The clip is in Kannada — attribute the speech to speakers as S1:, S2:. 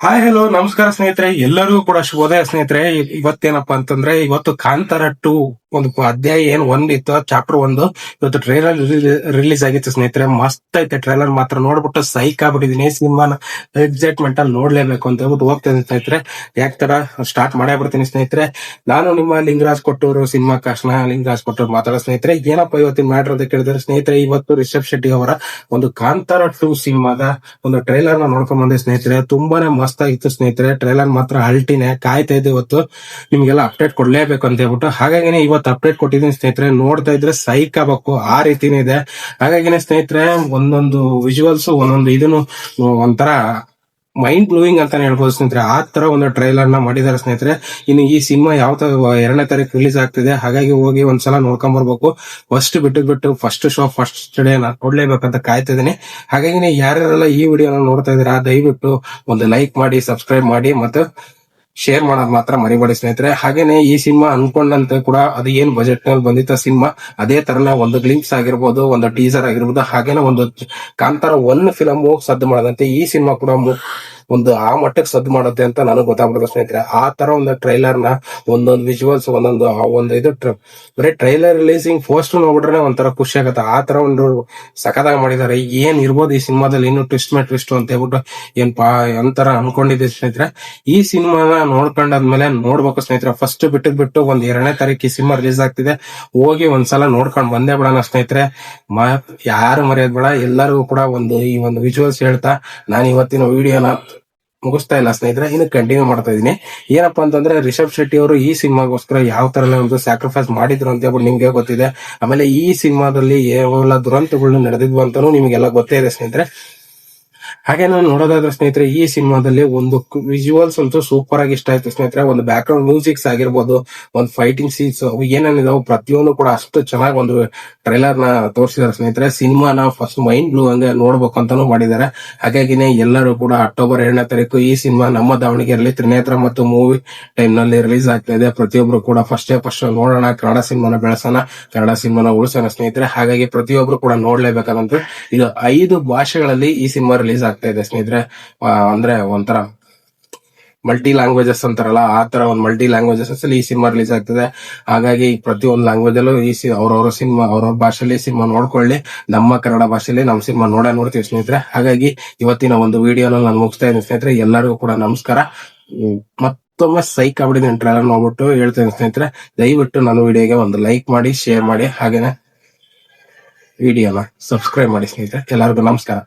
S1: ಹಾಯ್ ಹಲೋ ನಮಸ್ಕಾರ ಸ್ನೇಹಿತರೆ, ಎಲ್ಲರಿಗೂ ಕೂಡ ಶುಭೋದಯ ಸ್ನೇಹಿತರೆ. ಇವತ್ತೇನಪ್ಪಾ ಅಂತಂದ್ರೆ, ಇವತ್ತು ಕಾಂತಾರ 2 ಒಂದು ಅಧ್ಯಾಯ ಏನ್ ಇತ್ತು, ಚಾಪ್ಟರ್ 1 ಇವತ್ತು ಟ್ರೈಲರ್ ರಿಲೀಸ್ ಆಗಿತ್ತು ಸ್ನೇಹಿತರೆ. ಮಸ್ತ್ ಐತೆ ಟ್ರೈಲರ್, ಮಾತ್ರ ನೋಡ್ಬಿಟ್ಟು ಸೈಕ್ ಆಗ್ಬಿಟ್ಟಿದೀನಿ. ಸಿನಿಮಾನ ಎಕ್ಸೈಟ್ಮೆಂಟ್ ಅಲ್ಲಿ ನೋಡ್ಲೇಬೇಕು ಅಂತ ಹೇಳ್ಬಿಟ್ಟು ಹೋಗ್ತೇನೆ ಸ್ನೇಹಿತರೆ. ಯಾಕೆ ತರ ಸ್ಟಾರ್ಟ್ ಮಾಡೇ ಬಿಡ್ತೀನಿ ಸ್ನೇಹಿತರೆ. ನಾನು ನಿಮ್ಮ ಲಿಂಗರಾಜ್ ಕೊಟ್ಟೂರು, ಸಿನಿಮಾ ಕಾಶ್ನ ಲಿಂಗರಾಜ್ ಕೊಟ್ಟೂರು ಮಾತಾಡೋ ಸ್ನೇಹಿತರೆ. ಏನಪ್ಪಾ ಇವತ್ತಿನ ಮ್ಯಾಟರ್ ಅಂತ ಕೇಳಿದ್ರೆ ಸ್ನೇಹಿತರೆ, ಇವತ್ತು ರಿಷಬ್ ಶೆಟ್ಟಿ ಅವರ ಒಂದು ಕಾಂತಾರ 2 ಸಿನಿಮಾದ ಒಂದು ಟ್ರೈಲರ್ ನ ನೋಡ್ಕೊಂಡ್ ಬಂದೆ ಸ್ನೇಹಿತರೆ. ತುಂಬಾನೇ ಮಸ್ತ್ ಆಗಿತ್ತು ಸ್ನೇಹಿತರೆ. ಟ್ರೈಲರ್ ಮಾತ್ರ ಅಲ್ಟಿನೇ, ಕಾಯ್ತಾ ಇದ್ದೆ ಇವತ್ತು ನಿಮ್ಗೆಲ್ಲ ಅಪ್ಡೇಟ್ ಕೊಡ್ಲೇಬೇಕು ಅಂತ ಹೇಳ್ಬಿಟ್ಟು. ಹಾಗಾಗಿನೇ ಇವತ್ತು ಅಪ್ಡೇಟ್ ಕೊಟ್ಟಿದ್ದೀನಿ ಸ್ನೇಹಿತರೆ. ನೋಡ್ತಾ ಇದ್ರೆ ಸೈಕ್ ಆಗಬೇಕು, ಆ ರೀತಿನೇ ಇದೆ. ಹಾಗಾಗಿನೇ ಸ್ನೇಹಿತರೆ, ಒಂದೊಂದು ವಿಜುವಲ್ಸ್ ಒಂದೊಂದು ಇದನ್ನು ಒಂಥರ ಮೈಂಡ್ ಬ್ಲೂಯಿಂಗ್ ಅಂತಾನೆ ಹೇಳ್ಬೋದು ಸ್ನೇಹಿತರೆ. ಆ ತರ ಒಂದು ಟ್ರೈಲರ್ ನ ಮಾಡಿದ್ದಾರೆ ಸ್ನೇಹಿತರೆ. ಇನ್ನು ಈ ಸಿನಿಮಾ ಯಾವ ತರ 2ನೇ ತಾರೀಕು ರಿಲೀಸ್ ಆಗ್ತಿದೆ, ಹಾಗಾಗಿ ಹೋಗಿ ಒಂದ್ಸಲ ನೋಡ್ಕೊಂಡ್ ಬರ್ಬೇಕು. ಬಿಟ್ಟು ಫಸ್ಟ್ ಶೋ ಫಸ್ಟ್ ಡೇ ನಾನು ನೋಡ್ಲೇಬೇಕಂತ ಕಾಯ್ತಿದ್ದೀನಿ. ಹಾಗಾಗಿ ಯಾರ್ಯಾರೆಲ್ಲ ಈ ವಿಡಿಯೋನ ನೋಡ್ತಾ ಇದೀರಾ, ದಯವಿಟ್ಟು ಒಂದು ಲೈಕ್ ಮಾಡಿ, ಸಬ್ಸ್ಕ್ರೈಬ್ ಮಾಡಿ, ಮತ್ತೆ ಶೇರ್ ಮಾಡೋದು ಮಾತ್ರ ಮರಿಬೇಡಿ ಸ್ನೇಹಿತರೆ. ಹಾಗೇನೆ ಈ ಸಿನಿಮಾ ಅನ್ಕೊಂಡಂತೆ ಕೂಡ ಅದು ಏನ್ ಬಜೆಟ್ ನಲ್ಲಿ ಬಂದಿತ್ತ ಸಿನಿಮಾ, ಅದೇ ತರನ ಒಂದು ಗ್ಲಿಂಪ್ಸ್ ಆಗಿರ್ಬೋದು, ಒಂದು ಟೀಸರ್ ಆಗಿರ್ಬೋದು, ಹಾಗೇನೆ ಒಂದು ಕಾಂತಾರ 1 ಫಿಲಮ್ ಸದ್ದು ಮಾಡದಂತೆ ಈ ಸಿನಿಮಾ ಕೂಡ ಒಂದು ಆ ಮಟ್ಟಕ್ಕೆ ಸದ್ದು ಮಾಡುತ್ತೆ ಅಂತ ನನಗೆ ಗೊತ್ತಾಗ್ಬಿಡುತ್ತೆ ಸ್ನೇಹಿತರೆ. ಆ ತರ ಒಂದು ಟ್ರೈಲರ್ ನ ಒಂದೊಂದು ವಿಜುವಲ್ಸ್ ಒಂದು ಇದು ಬರೀ ಟ್ರೈಲರ್ ರಿಲೀಸಿಂಗ್ ಪೋಸ್ಟ್ ನೋಡ್ಬಿಟ್ರೆ ಒಂಥರ ಖುಷಿ ಆಗತ್ತೆ. ಆ ತರ ಒಂದು ಸಖತ್ತಾಗಿ ಮಾಡಿದ್ದಾರೆ. ಏನ್ ಇರ್ಬೋದು ಈ ಸಿನಿಮಾದಲ್ಲಿ, ಇನ್ನು ಟ್ವಿಸ್ಟ್ ಅಂತ ಹೇಳ್ಬಿಟ್ಟು ಒಂಥರ ಅನ್ಕೊಂಡಿದ್ದೆ ಸ್ನೇಹಿತರೆ. ಈ ಸಿನಿಮಾನ ನೋಡ್ಕೊಂಡಾದ್ಮೇಲೆ ನೋಡ್ಬೇಕು ಸ್ನೇಹಿತರೆ. ಫಸ್ಟ್ ಬಿಟ್ಟು ಒಂದು 2ನೇ ತಾರೀಕು ಈ ಸಿನಿಮಾ ರಿಲೀಸ್ ಆಗ್ತಿದೆ, ಹೋಗಿ ಒಂದ್ಸಲ ನೋಡ್ಕೊಂಡ್ ಬಂದೇ ಬಿಡೋಣ ಸ್ನೇಹಿತರೆ. ಯಾರು ಮರೆಯೋದ್ ಬೇಡ, ಎಲ್ಲರಿಗೂ ಕೂಡ ಈ ಒಂದು ವಿಜುವಲ್ಸ್ ಹೇಳ್ತಾ ನಾನು ಇವತ್ತಿನ ವಿಡಿಯೋನ ಮುಗಿಸ್ತಾ ಇಲ್ಲ ಸ್ನೇಹಿತರೆ, ಇನ್ನು ಕಂಟಿನ್ಯೂ ಮಾಡ್ತಾ ಇದೀನಿ. ಏನಪ್ಪಾ ಅಂತಂದ್ರೆ, ರಿಷಬ್ ಶೆಟ್ಟಿ ಅವರು ಈ ಸಿನಿಮಾಗೋಸ್ಕರ ಯಾವ ತರ ಒಂದು ಸ್ಯಾಕ್ರಿಫೈಸ್ ಮಾಡಿದ್ರು ಅಂತ ಹೇಳ್ಬಿಟ್ಟು ನಿಮ್ಗೆ ಗೊತ್ತಿದೆ. ಆಮೇಲೆ ಈ ಸಿನಿಮಾದಲ್ಲಿ ಯಾವೆಲ್ಲ ದುರಂತಗಳು ನಡೆದಿದ್ವು ಅಂತಾನು ನಿಮ್ಗೆಲ್ಲ ಗೊತ್ತೇ ಇದೆ ಸ್ನೇಹಿತರೆ. ಹಾಗೆ ನಾನು ನೋಡೋದಾದ್ರೆ ಸ್ನೇಹಿತರೆ, ಈ ಸಿನಿಮಾದಲ್ಲಿ ಒಂದು ವಿಜುವಲ್ಸ್ ಅಂತೂ ಸೂಪರ್ ಆಗಿ ಇಷ್ಟ ಆಯ್ತು ಸ್ನೇಹಿತರೆ. ಒಂದು ಬ್ಯಾಕ್ ಗ್ರೌಂಡ್ ಮ್ಯೂಸಿಕ್ಸ್ ಆಗಿರ್ಬೋದು, ಒಂದು ಫೈಟಿಂಗ್ ಸೀನ್ಸ್ ಏನೇನಿದಾವೆ ಪ್ರತಿಯೊಂದು ಕೂಡ ಅಷ್ಟು ಚೆನ್ನಾಗಿ ಒಂದು ಟ್ರೈಲರ್ ನ ತೋರಿಸಿದಾರೆ ಸ್ನೇಹಿತರೆ. ಸಿನಿಮಾನ ಫಸ್ಟ್ ಮೈಂಡ್ ಬ್ಲೂ ಹಂಗೆ ನೋಡ್ಬೇಕು ಅಂತಾನು ಮಾಡಿದ್ದಾರೆ. ಹಾಗಾಗಿನೇ ಎಲ್ಲರೂ ಕೂಡ ಅಕ್ಟೋಬರ್ 2ನೇ ತಾರೀಕು ಈ ಸಿನಿಮಾ ನಮ್ಮ ದಾವಣಗೆರೆಯಲ್ಲಿ ತ್ರಿನೇತ್ರ ಮತ್ತು ಮೂವಿ ಟೈಮ್ ನಲ್ಲಿ ರಿಲೀಸ್ ಆಗ್ತಾ ಇದೆ. ಪ್ರತಿಯೊಬ್ರು ಕೂಡ ಫಸ್ಟ್ ನೋಡೋಣ, ಕನ್ನಡ ಸಿನಿಮಾನ ಬೆಳೆಸೋಣ, ಕನ್ನಡ ಸಿನಿಮಾನ ಉಳಿಸೋಣ ಸ್ನೇಹಿತರೆ. ಹಾಗಾಗಿ ಪ್ರತಿಯೊಬ್ರು ಕೂಡ ನೋಡ್ಲೇಬೇಕಾದಂತ ಇದು 5 ಭಾಷೆಗಳಲ್ಲಿ ಈ ಸಿನಿಮಾ ರಿಲೀಸ್ ಆಗ್ತಾ ಇದೆ ಸ್ನೇಹಿತರೆ. ಅಂದ್ರೆ ಒಂಥರ ಮಲ್ಟಿ ಲ್ಯಾಂಗ್ವೇಜಸ್ ಅಂತಾರಲ್ಲ, ಆ ತರ ಒಂದು ಮಲ್ಟಿ ಲ್ಯಾಂಗ್ವೇಜಸ್ ಅಲ್ಲಿ ಈ ಸಿನಿಮಾ ರಿಲೀಸ್ ಆಗ್ತದೆ. ಹಾಗಾಗಿ ಪ್ರತಿಯೊಂದು ಲ್ಯಾಂಗ್ವೇಜ್ ಅಲ್ಲೂ ಅವ್ರವ್ರ ಸಿನಿಮಾ ಅವ್ರವ್ರ ಭಾಷೆಯಲ್ಲಿ ಸಿನಿಮಾ ನೋಡ್ಕೊಳ್ಳಿ. ನಮ್ಮ ಕನ್ನಡ ಭಾಷೆಯಲ್ಲಿ ನಮ್ಮ ಸಿನಿಮಾ ನೋಡ್ತೀವಿ ಸ್ನೇಹಿತರೆ. ಹಾಗಾಗಿ ಇವತ್ತಿನ ಒಂದು ವಿಡಿಯೋನ ನಾನು ಮುಗಿಸ್ತಾ ಇದ್ದೀನಿ ಸ್ನೇಹಿತರೆ. ಎಲ್ಲರಿಗೂ ಕೂಡ ನಮಸ್ಕಾರ. ಮತ್ತೊಮ್ಮೆ ಸೈಕ್ ಆಗ್ಬಿಟ್ಟಿದ್ದೀನಿ ಟ್ರೈಲರ್ ನೋಡ್ಬಿಟ್ಟು ಹೇಳ್ತೇನೆ ಸ್ನೇಹಿತರೆ. ದಯವಿಟ್ಟು ನನ್ನ ವಿಡಿಯೋಗೆ ಒಂದು ಲೈಕ್ ಮಾಡಿ, ಶೇರ್ ಮಾಡಿ, ಹಾಗೇನೆ ವಿಡಿಯೋನ ಸಬ್ಸ್ಕ್ರೈಬ್ ಮಾಡಿ ಸ್ನೇಹಿತರೆ. ಎಲ್ಲರಿಗೂ ನಮಸ್ಕಾರ.